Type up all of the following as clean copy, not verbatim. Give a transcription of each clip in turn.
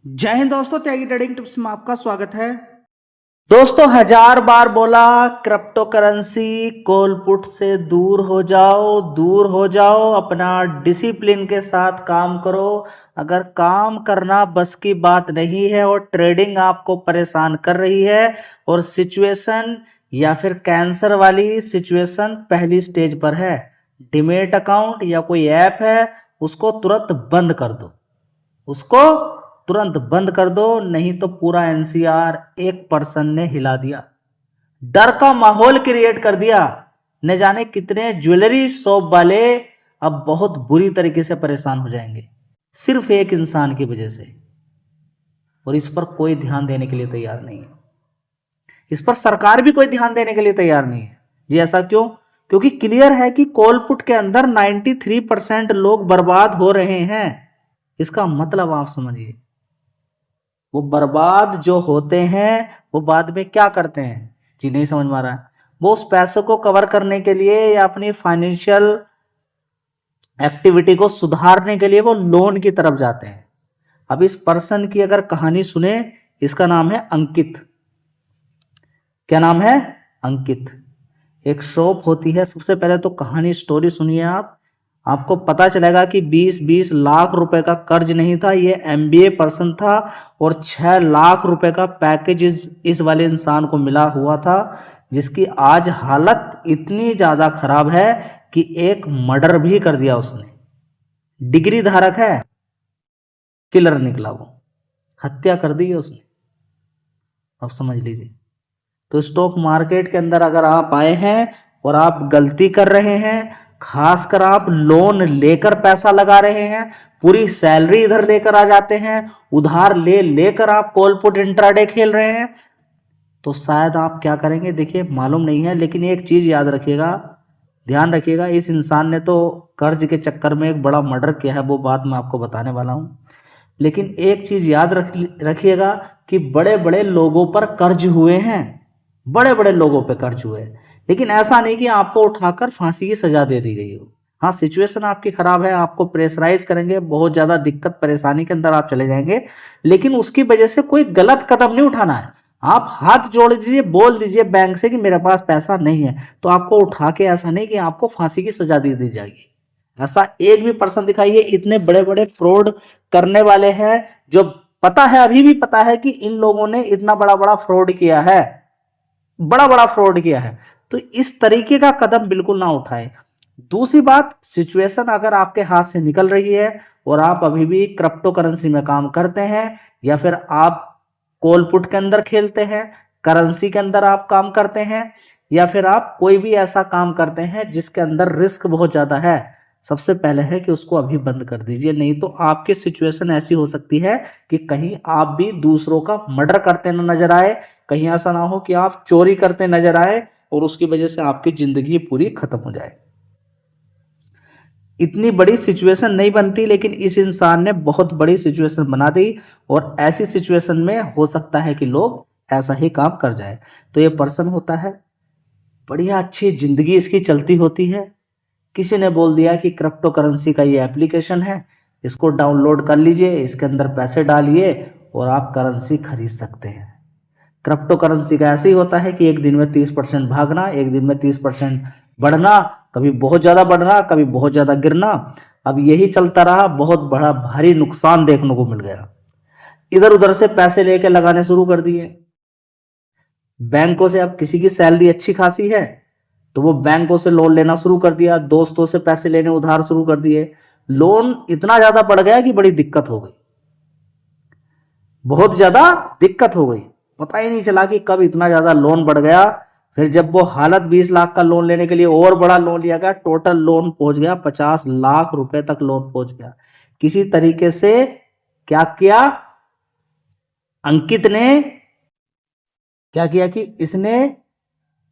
जय हिंद दोस्तों, त्यागी trading tips में आपका स्वागत है। दोस्तों, हजार बार बोला क्रिप्टो करेंसी कॉल पुट से दूर हो जाओ, दूर हो जाओ। अपना डिसिप्लिन के साथ काम करो। अगर काम करना बस की बात नहीं है और ट्रेडिंग आपको परेशान कर रही है और सिचुएशन या फिर कैंसर वाली सिचुएशन पहली स्टेज पर है, डीमैट अकाउंट या कोई ऐप है उसको तुरंत बंद कर दो। उसको तुरंत बंद कर दो, नहीं तो पूरा एनसीआर एक पर्सन ने हिला दिया, डर का माहौल क्रिएट कर दिया। न जाने कितने ज्वेलरी शॉप वाले अब बहुत बुरी तरीके से परेशान हो जाएंगे सिर्फ एक इंसान की वजह से, और इस पर कोई ध्यान देने के लिए तैयार नहीं है। इस पर सरकार भी कोई ध्यान देने के लिए तैयार नहीं है जी। ऐसा क्यों? क्योंकि क्लियर है कि कॉल पुट के अंदर 93% लोग बर्बाद हो रहे हैं। इसका मतलब आप समझिए, वो बर्बाद जो होते हैं वो बाद में क्या करते हैं जी, नहीं समझ में आ रहा है। वो उस पैसों को कवर करने के लिए या अपनी फाइनेंशियल एक्टिविटी को सुधारने के लिए वो लोन की तरफ जाते हैं। अब इस पर्सन की अगर कहानी सुने, इसका नाम है अंकित। क्या नाम है? अंकित। एक शॉप होती है। सबसे पहले तो कहानी स्टोरी सुनिए आप, आपको पता चलेगा कि 20-20 लाख रुपए का कर्ज नहीं था, ये एमबीए पर्सन था और 6 लाख रुपए का पैकेज इस वाले इंसान को मिला हुआ था, जिसकी आज हालत इतनी ज़्यादा खराब है कि एक मर्डर भी कर दिया उसने। डिग्री धारक है, किलर निकला वो, हत्या कर दी है उसने। अब समझ लीजिए। तो स्टॉक मार्केट के अंदर अगर आप आए हैं और आप गलती कर रहे हैं, खासकर आप लोन लेकर पैसा लगा रहे हैं, पूरी सैलरी इधर लेकर आ जाते हैं, उधार लेकर आप कॉल पुट इंट्राडे खेल रहे हैं, तो शायद आप क्या करेंगे देखिए मालूम नहीं है। लेकिन एक चीज याद रखिएगा, ध्यान रखिएगा, इस इंसान ने तो कर्ज के चक्कर में एक बड़ा मर्डर किया है, वो बात मैं आपको बताने वाला हूं। लेकिन एक चीज याद रखिएगा कि बड़े बड़े लोगों पर कर्ज हुए हैं, बड़े बड़े लोगों पे कर्ज हुए, लेकिन ऐसा नहीं कि आपको उठाकर फांसी की सजा दे दी गई हो। हाँ, सिचुएशन आपकी खराब है, आपको प्रेशराइज करेंगे, बहुत ज्यादा दिक्कत परेशानी के अंदर आप चले जाएंगे, लेकिन उसकी वजह से कोई गलत कदम नहीं उठाना है। आप हाथ जोड़ दीजिए, बोल दीजिए बैंक से कि मेरे पास पैसा नहीं है, तो आपको उठा के ऐसा नहीं कि आपको फांसी की सजा दे दी जाएगी। ऐसा एक भी पर्सन दिखाइए। इतने बड़े बड़े फ्रॉड करने वाले हैं जो पता है, अभी भी पता है कि इन लोगों ने इतना बड़ा बड़ा फ्रॉड किया है, बड़ा बड़ा फ्रॉड किया है। तो इस तरीके का कदम बिल्कुल ना उठाएं। दूसरी बात, सिचुएशन अगर आपके हाथ से निकल रही है और आप अभी भी क्रिप्टो करेंसी में काम करते हैं या फिर आप कॉल पुट के अंदर खेलते हैं, करेंसी के अंदर आप काम करते हैं, या फिर आप कोई भी ऐसा काम करते हैं जिसके अंदर रिस्क बहुत ज्यादा है, सबसे पहले है कि उसको अभी बंद कर दीजिए। नहीं तो आपकी सिचुएशन ऐसी हो सकती है कि कहीं आप भी दूसरों का मर्डर करते न नजर आए, कहीं ऐसा ना हो कि आप चोरी करते नजर आए और उसकी वजह से आपकी जिंदगी पूरी खत्म हो जाए। इतनी बड़ी सिचुएशन नहीं बनती, लेकिन इस इंसान ने बहुत बड़ी सिचुएशन बना दी, और ऐसी सिचुएशन में हो सकता है कि लोग ऐसा ही काम कर जाए। तो ये पर्सन होता है, बढ़िया अच्छी जिंदगी इसकी चलती होती है, किसी ने बोल दिया कि क्रिप्टो करेंसी का ये एप्लीकेशन है, इसको डाउनलोड कर लीजिए, इसके अंदर पैसे डालिए और आप करेंसी खरीद सकते हैं। क्रिप्टो करेंसी का ऐसे ही होता है कि एक दिन में 30% भागना, एक दिन में 30% बढ़ना, कभी बहुत ज़्यादा बढ़ना, कभी बहुत ज़्यादा गिरना। अब यही चलता रहा, बहुत बड़ा भारी नुकसान देखने को मिल गया। इधर उधर से पैसे लेके लगाने शुरू कर दिए बैंकों से। अब किसी की सैलरी अच्छी खासी है तो वो बैंकों से लोन लेना शुरू कर दिया, दोस्तों से पैसे लेने उधार शुरू कर दिए। लोन इतना ज्यादा बढ़ गया कि बड़ी दिक्कत हो गई, बहुत ज्यादा दिक्कत हो गई। पता ही नहीं चला कि कब इतना ज्यादा लोन बढ़ गया। फिर जब वो हालत 20 लाख का लोन लेने के लिए और बड़ा लोन लिया गया, टोटल लोन पहुंच गया 50 लाख रुपए तक लोन पहुंच गया। किसी तरीके से क्या किया अंकित ने, क्या किया कि इसने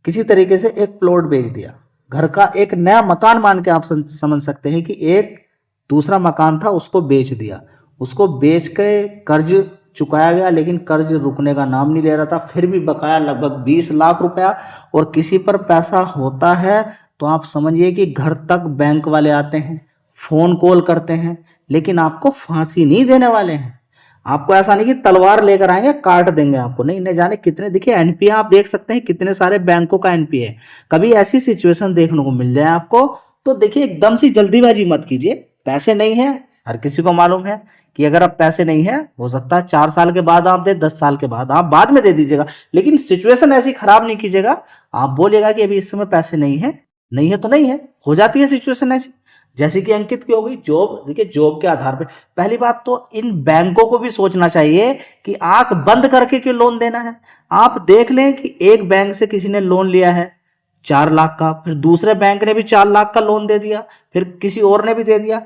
किसी तरीके से एक प्लॉट बेच दिया, घर का एक नया मकान मान के आप समझ सकते हैं कि एक दूसरा मकान था उसको बेच दिया। उसको बेच के कर्ज चुकाया गया, लेकिन कर्ज रुकने का नाम नहीं ले रहा था। फिर भी बकाया लगभग 20 लाख रुपया। और किसी पर पैसा होता है तो आप समझिए कि घर तक बैंक वाले आते हैं, फोन कॉल करते हैं, लेकिन आपको फांसी नहीं देने वाले हैं। आपको ऐसा नहीं कि तलवार लेकर आएंगे काट देंगे आपको, नहीं, न जाने कितने, देखिए एनपीए आप देख सकते हैं कितने सारे बैंकों का एनपीए है। कभी ऐसी सिचुएशन देखने को मिल जाए आपको, तो देखिए एकदम से जल्दीबाजी मत कीजिए। पैसे नहीं है, हर किसी को मालूम है कि अगर अब पैसे नहीं है, हो सकता है 4 साल के बाद आप दे, 10 साल के बाद आप बाद में दे दीजिएगा, लेकिन सिचुएशन ऐसी खराब नहीं कीजिएगा। आप बोलिएगा कि अभी इस समय पैसे नहीं है, नहीं है तो नहीं है, हो जाती है सिचुएशन ऐसी, जैसे कि अंकित की हो गई। जॉब, देखिए जॉब के आधार पे, पहली बात तो इन बैंकों को भी सोचना चाहिए कि आंख बंद करके क्यों लोन देना है। आप देख लें कि एक बैंक से किसी ने लोन लिया है 4 लाख का, फिर दूसरे बैंक ने भी 4 लाख का लोन दे दिया, फिर किसी और ने भी दे दिया,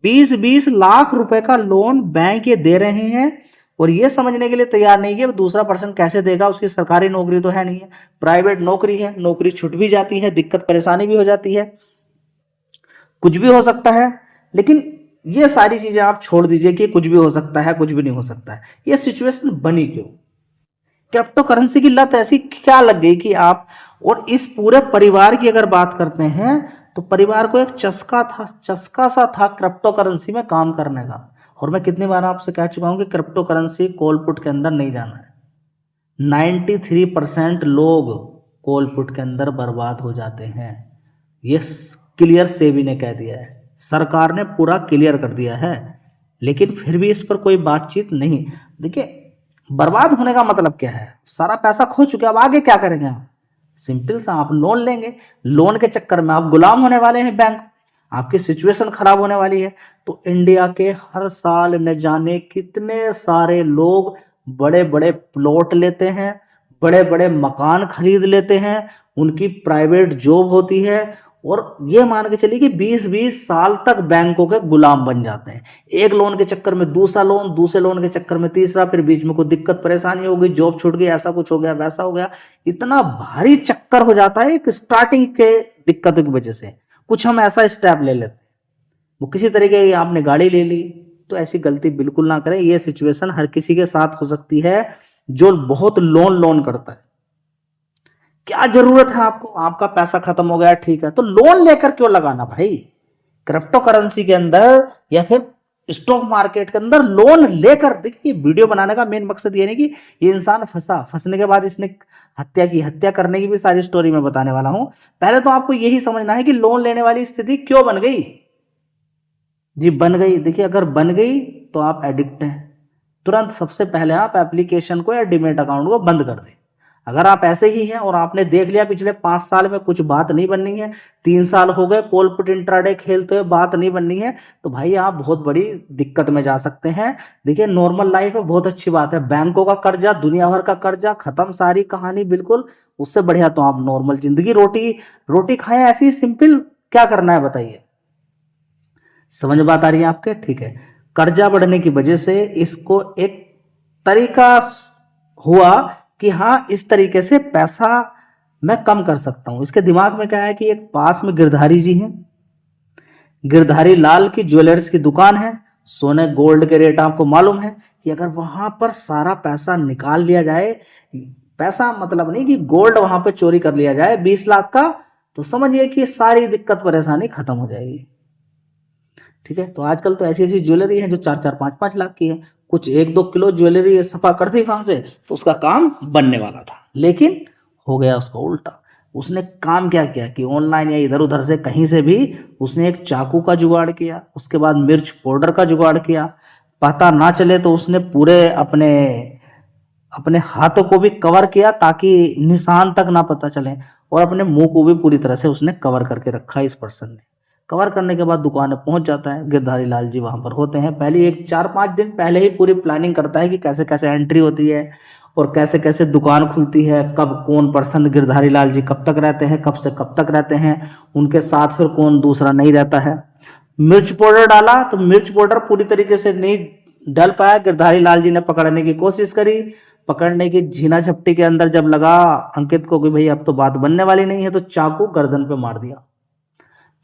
20-20 लाख रुपए का लोन बैंक ये दे रहे हैं, और ये समझने के लिए तैयार नहीं कि दूसरा पर्सन कैसे देगा, उसकी सरकारी नौकरी तो है नहीं है, प्राइवेट नौकरी है, नौकरी छूट भी जाती है, दिक्कत परेशानी भी हो जाती है, कुछ भी हो सकता है। लेकिन ये सारी चीजें आप छोड़ दीजिए कि कुछ भी हो सकता है, कुछ भी नहीं हो सकता है। ये सिचुएशन बनी क्यों? क्रिप्टो करेंसी की लत ऐसी क्या लग गई कि आप, और इस पूरे परिवार की अगर बात करते हैं तो परिवार को एक चस्का सा था क्रिप्टो करेंसी में काम करने का। और मैं कितनी बार आपसे कह चुका हूं कि क्रिप्टो करेंसी कॉल पुट के अंदर नहीं जाना है। 93% लोग कॉल पुट के अंदर बर्बाद हो जाते हैं। ये क्लियर सेबी ने कह दिया है, सरकार ने पूरा क्लियर कर दिया है, लेकिन फिर भी इस पर कोई बातचीत नहीं। देखिए बर्बाद होने का मतलब क्या है, सारा पैसा खो चुके, अब आगे क्या करेंगे आप? सिंपल सा, आप लोन लेंगे, लोन के चक्कर में आप गुलाम होने वाले हैं बैंक, आपकी सिचुएशन खराब होने वाली है। तो इंडिया के हर साल न जाने कितने सारे लोग बड़े बड़े प्लॉट लेते हैं, बड़े बड़े मकान खरीद लेते हैं, उनकी प्राइवेट जॉब होती है, और ये मान के चलिए कि 20-20 साल तक बैंकों के गुलाम बन जाते हैं। एक लोन के चक्कर में दूसरा लोन, दूसरे लोन के चक्कर में तीसरा, फिर बीच में कोई दिक्कत परेशानी हो गई, जॉब छूट गई, ऐसा कुछ हो गया, वैसा हो गया, इतना भारी चक्कर हो जाता है एक स्टार्टिंग के दिक्कतों की वजह से। कुछ हम ऐसा स्टेप ले लेते हैं, वो किसी तरीके की आपने गाड़ी ले ली, तो ऐसी गलती बिल्कुल ना करें। ये सिचुएशन हर किसी के साथ हो सकती है जो बहुत लोन करता है। क्या जरूरत है आपको, आपका पैसा खत्म हो गया, ठीक है, तो लोन लेकर क्यों लगाना भाई? क्रिप्टो करेंसी के अंदर या फिर स्टॉक मार्केट के अंदर लोन लेकर, देखिए वीडियो बनाने का मेन मकसद ये नहीं कि ये इंसान फंसने के बाद इसने हत्या की, हत्या करने की भी सारी स्टोरी मैं बताने वाला हूं। पहले तो आपको यही समझना है कि लोन लेने वाली स्थिति क्यों बन गई। जी बन गई, देखिए अगर बन गई तो आप एडिक्ट हैं, तुरंत सबसे पहले आप एप्लीकेशन को या डीमैट अकाउंट को बंद कर दें। अगर आप ऐसे ही हैं और आपने देख लिया पिछले 5 साल में कुछ बात नहीं बननी है, 3 साल हो गए कॉल पुट इंट्राडे खेलते हुए, बात नहीं बननी है, तो भाई आप बहुत बड़ी दिक्कत में जा सकते हैं। देखिए नॉर्मल लाइफ है, बहुत अच्छी बात है, बैंकों का कर्जा, दुनिया भर का कर्जा खत्म, सारी कहानी बिल्कुल, उससे बढ़िया तो आप नॉर्मल जिंदगी, रोटी रोटी खाएं, ऐसी सिंपल, क्या करना है बताइए? समझ बात आ रही है आपके? ठीक है, कर्जा बढ़ने की वजह से इसको एक तरीका हुआ कि हाँ इस तरीके से पैसा मैं कम कर सकता हूं। इसके दिमाग में क्या है कि एक पास में गिरधारी जी हैं, गिरधारी लाल की ज्वेलर्स की दुकान है, सोने गोल्ड के रेट आपको मालूम है कि अगर वहां पर सारा पैसा निकाल लिया जाए, पैसा मतलब नहीं कि गोल्ड वहां पर चोरी कर लिया जाए 20 लाख का, तो समझिए कि सारी दिक्कत परेशानी खत्म हो जाएगी। ठीक है, तो आजकल तो ऐसी ऐसी ज्वेलरी है जो 4-4, 5-5 लाख की है, कुछ 1-2 किलो ज्वेलरी सफा कर दी वहां से तो उसका काम बनने वाला था, लेकिन हो गया उसका उल्टा। उसने काम क्या किया कि ऑनलाइन या इधर उधर से कहीं से भी उसने एक चाकू का जुगाड़ किया, उसके बाद मिर्च पाउडर का जुगाड़ किया, पता ना चले तो उसने पूरे अपने अपने हाथों को भी कवर किया ताकि निशान तक ना पता चले, और अपने मुंह को भी पूरी तरह से उसने कवर करके रखा। इस पर्सन ने कवर करने के बाद दुकान में पहुंच जाता है, गिरधारी लाल जी वहां पर होते हैं, पहले एक 4-5 दिन पहले ही पूरी प्लानिंग करता है कि कैसे कैसे एंट्री होती है और कैसे कैसे दुकान खुलती है, कब कौन पर्सन गिरधारी लाल जी कब तक रहते हैं, कब से कब तक रहते हैं, उनके साथ फिर कौन दूसरा नहीं रहता है। मिर्च पाउडर डाला तो मिर्च पाउडर पूरी तरीके से नहीं डल पाया, गिरधारी लाल जी ने पकड़ने की कोशिश करी, पकड़ने की झीना झपटी के अंदर जब लगा अंकित को कि भाई अब तो बात बनने वाली नहीं है, तो चाकू गर्दन पे मार दिया।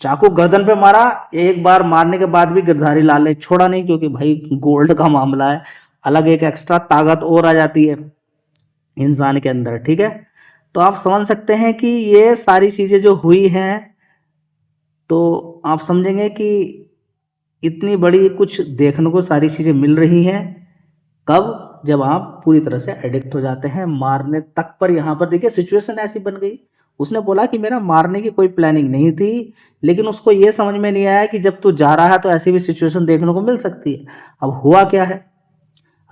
चाकू गर्दन पे मारा, एक बार मारने के बाद भी गिरधारी लाल ने छोड़ा नहीं, क्योंकि भाई गोल्ड का मामला है, अलग एक एक्स्ट्रा ताकत और आ जाती है इंसान के अंदर। ठीक है, तो आप समझ सकते हैं कि ये सारी चीजें जो हुई हैं, तो आप समझेंगे कि इतनी बड़ी कुछ देखने को सारी चीजें मिल रही हैं कब? जब आप पूरी तरह से एडिक्ट हो जाते हैं, मारने तक पर। यहाँ पर देखिए सिचुएशन ऐसी बन गई, उसने बोला कि मेरा मारने की कोई प्लानिंग नहीं थी, लेकिन उसको ये समझ में नहीं आया कि जब तू जा रहा है तो ऐसी भी सिचुएशन देखने को मिल सकती है। अब हुआ क्या है?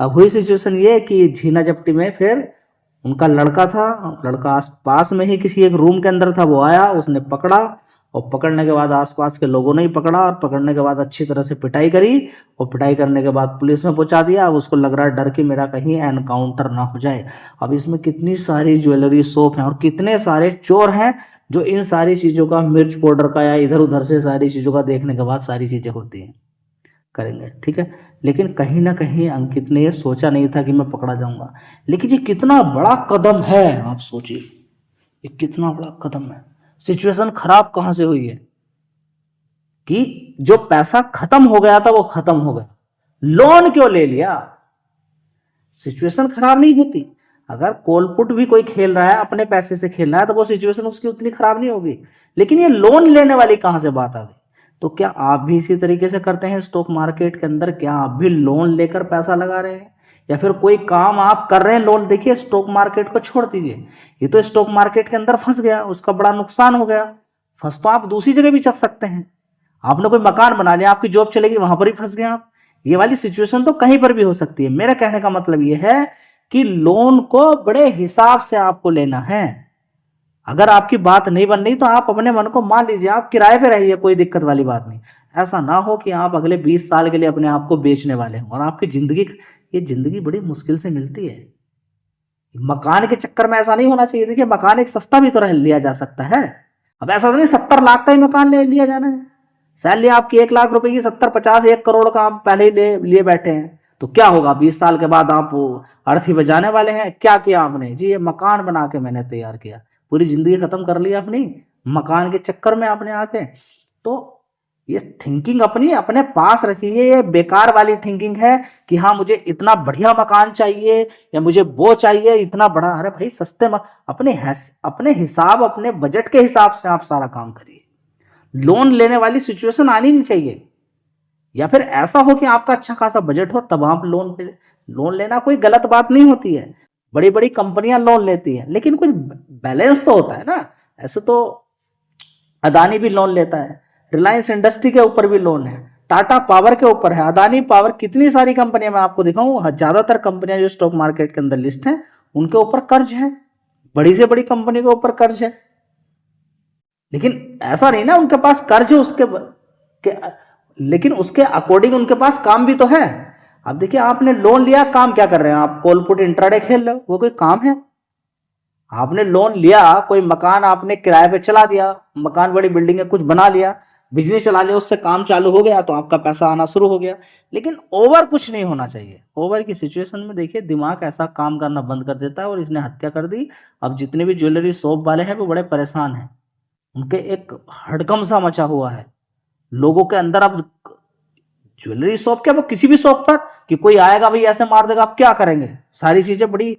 अब हुई सिचुएशन ये कि झीना झपटी में फिर उनका लड़का था, लड़का आस पास में ही किसी एक रूम के अंदर था, वो आया, उसने पकड़ा, और पकड़ने के बाद आसपास के लोगों ने ही पकड़ा, और पकड़ने के बाद अच्छी तरह से पिटाई करी, और पिटाई करने के बाद पुलिस में पहुंचा दिया। अब उसको लग रहा है डर कि मेरा कहीं एनकाउंटर ना हो जाए। अब इसमें कितनी सारी ज्वेलरी शॉप हैं और कितने सारे चोर हैं जो इन सारी चीज़ों का, मिर्च पाउडर का या इधर उधर से सारी चीज़ों का देखने के बाद सारी चीज़ें होती हैं, करेंगे, ठीक है। लेकिन कहीं ना कहीं अंकित ने ये सोचा नहीं था कि मैं पकड़ा जाऊंगा। लेकिन ये कितना बड़ा कदम है, आप सोचिए, ये कितना बड़ा कदम है। सिचुएशन खराब कहां से हुई है कि जो पैसा खत्म हो गया था वो खत्म हो गया, लोन क्यों ले लिया? सिचुएशन खराब नहीं होती। अगर कोलपुट भी कोई खेल रहा है, अपने पैसे से खेल रहा है, तो वो सिचुएशन उसकी उतनी खराब नहीं होगी। लेकिन ये लोन लेने वाली कहां से बात आ गई? तो क्या आप भी इसी तरीके से करते हैं स्टॉक मार्केट के अंदर? क्या आप भी लोन लेकर पैसा लगा रहे हैं, या फिर कोई काम आप कर रहे हैं लोन? देखिए स्टॉक मार्केट को छोड़ दीजिए, ये तो स्टॉक मार्केट के अंदर फंस गया, उसका बड़ा नुकसान हो गया। फंस तो आप दूसरी जगह भी चल सकते हैं। आपने कोई मकान बना लिया, आपकी जॉब चलेगी, वहां पर ही फंस गए आप। ये वाली सिचुएशन तो कहीं पर भी हो सकती है। मेरा कहने का मतलब ये है कि लोन को बड़े हिसाब से आपको लेना है। अगर आपकी बात नहीं बन रही तो आप अपने मन को मान लीजिए, आप किराए पे रहिए, कोई दिक्कत वाली बात नहीं। ऐसा ना हो कि आप अगले 20 साल के लिए अपने आप को बेचने वाले हों और आपकी जिंदगी, ये जिंदगी बड़ी मुश्किल से मिलती है। मकान के चक्कर में ऐसा नहीं होना चाहिए। देखिए मकान एक सस्ता भी तो रह लिया जा सकता है। अब ऐसा तो नहीं 70 लाख का ही मकान ले लिया जाना है। सैलरी आपकी 1 लाख रुपए की, 70, 50, 1 करोड़ का आप पहले ही लिए बैठे हैं, तो क्या होगा? 20 साल के बाद आप अर्थी पे जाने वाले हैं। क्या किया आपने? जी ये मकान बना के मैंने तैयार किया, पूरी जिंदगी खत्म कर ली अपनी मकान के चक्कर में आपने आके। तो ये थिंकिंग अपनी अपने पास रखिए। ये बेकार वाली थिंकिंग है कि हाँ मुझे इतना बढ़िया मकान चाहिए या मुझे वो चाहिए इतना बड़ा। अरे भाई सस्ते अपने हिसाब, अपने बजट के हिसाब से आप सारा काम करिए। लोन लेने वाली सिचुएशन आनी नहीं चाहिए। या फिर ऐसा हो कि आपका अच्छा खासा बजट हो तब आप लोन लेना कोई गलत बात नहीं होती है। बड़ी बड़ी कंपनियां लोन लेती हैं, लेकिन कुछ बैलेंस तो होता है ना। ऐसे तो अदानी भी लोन लेता है, रिलायंस इंडस्ट्री के ऊपर भी लोन है, टाटा पावर के ऊपर है, अदानी पावर, कितनी सारी कंपनियां मैं आपको दिखाऊं, ज्यादातर कंपनियां जो स्टॉक मार्केट के अंदर लिस्ट हैं उनके ऊपर कर्ज है, बड़ी से बड़ी कंपनी के ऊपर कर्ज है। लेकिन ऐसा नहीं ना उनके पास कर्ज है लेकिन उसके अकॉर्डिंग उनके पास काम भी तो है। अब देखिए आपने लोन लिया, काम क्या कर रहे हैं आप? कॉलपुट इंट्राडे खेल रहे हो, वो कोई काम है? आपने लोन लिया, कोई मकान आपने किराए पे चला दिया, मकान बड़ी बिल्डिंग है, कुछ बना लिया, बिजनेस चला लिया, उससे काम चालू हो गया तो आपका पैसा आना शुरू हो गया। लेकिन ओवर कुछ नहीं होना चाहिए। ओवर की सिचुएशन में देखिए दिमाग ऐसा काम करना बंद कर देता है, और इसने हत्या कर दी। अब जितने भी ज्वेलरी शॉप वाले हैं वो बड़े परेशान हैं, उनके एक हड़कंप सा मचा हुआ है लोगों के अंदर। अब ज्वेलरी शॉप क्या, वो किसी भी शॉप पर कि कोई आएगा भाई ऐसे मार देगा, आप क्या करेंगे? सारी चीजें बड़ी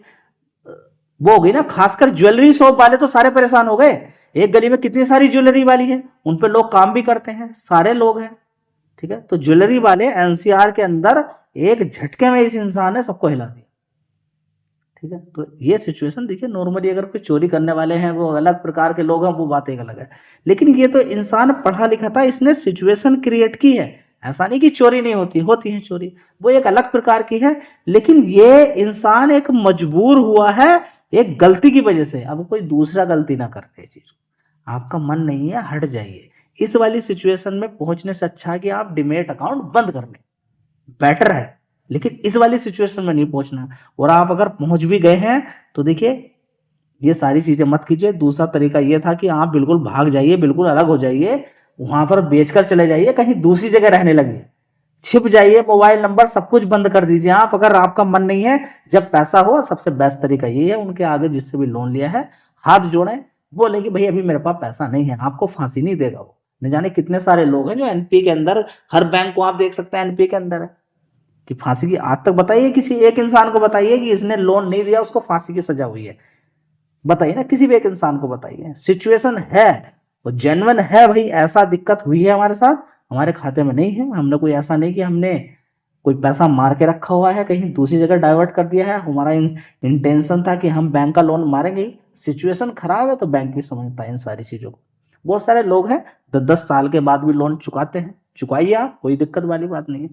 वो हो गई ना। खासकर ज्वेलरी शॉप वाले तो सारे परेशान हो गए। एक गली में कितनी सारी ज्वेलरी वाली है, उन पे लोग काम भी करते हैं, सारे लोग हैं, ठीक है। तो ज्वेलरी वाले एनसीआर के अंदर एक झटके में इस इंसान ने सबको हिला दिया, ठीक है। तो ये सिचुएशन देखिए, नॉर्मली अगर कोई चोरी करने वाले हैं वो अलग प्रकार के लोग हैं, वो बात एक अलग है। लेकिन ये तो इंसान पढ़ा लिखा था, इसने सिचुएशन क्रिएट की है। ऐसा नहीं कि चोरी नहीं होती, होती है चोरी, वो एक अलग प्रकार की है। लेकिन ये इंसान एक मजबूर हुआ है एक गलती की वजह से। अब कोई दूसरा गलती ना कर रहे चीज, आपका मन नहीं है, हट जाइए। इस वाली सिचुएशन में पहुंचने से अच्छा है कि आप डीमैट अकाउंट बंद कर लें, बेटर है। लेकिन इस वाली सिचुएशन में नहीं पहुंचना। और आप अगर पहुंच भी गए हैं तो देखिए ये सारी चीजें मत कीजिए। दूसरा तरीका ये था कि आप बिल्कुल भाग जाइए, बिल्कुल अलग हो जाइए, वहां पर बेचकर चले जाइए, कहीं दूसरी जगह रहने लगिए, छिप जाइए, मोबाइल नंबर सब कुछ बंद कर दीजिए आप, अगर आपका मन नहीं है। जब पैसा हो सबसे बेस्ट तरीका ये है, उनके आगे जिससे भी लोन लिया है हाथ जोड़ें, बोले कि भाई अभी मेरे पास पैसा नहीं है। आपको फांसी नहीं देगा वो। न जाने कितने सारे लोग हैं जो एनपी के अंदर, हर बैंक को आप देख सकते हैं एनपी के अंदर है, कि फांसी की। आज तक बताइए किसी एक इंसान को बताइए कि इसने लोन नहीं दिया उसको फांसी की सजा हुई है, बताइए ना, किसी भी एक इंसान को बताइए। सिचुएशन है वो जेन्युइन है, भाई ऐसा दिक्कत हुई है हमारे साथ, हमारे खाते में नहीं है, हमने कोई ऐसा नहीं कि हमने कोई पैसा मार के रखा हुआ है, कहीं दूसरी जगह डाइवर्ट कर दिया है, हमारा इंटेंशन था कि हम बैंक का लोन मारेंगे, सिचुएशन खराब है तो बैंक भी समझता है इन सारी चीज़ों को। बहुत सारे लोग हैं 10-10 साल के बाद भी लोन चुकाते हैं, चुकाइए आप, कोई दिक्कत वाली बात नहीं है।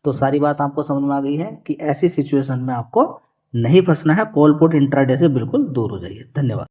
तो सारी बात आपको समझ में आ गई है कि ऐसी सिचुएशन में आपको नहीं फंसना है, कॉल पुट इंट्राडे से बिल्कुल दूर हो जाइए। धन्यवाद।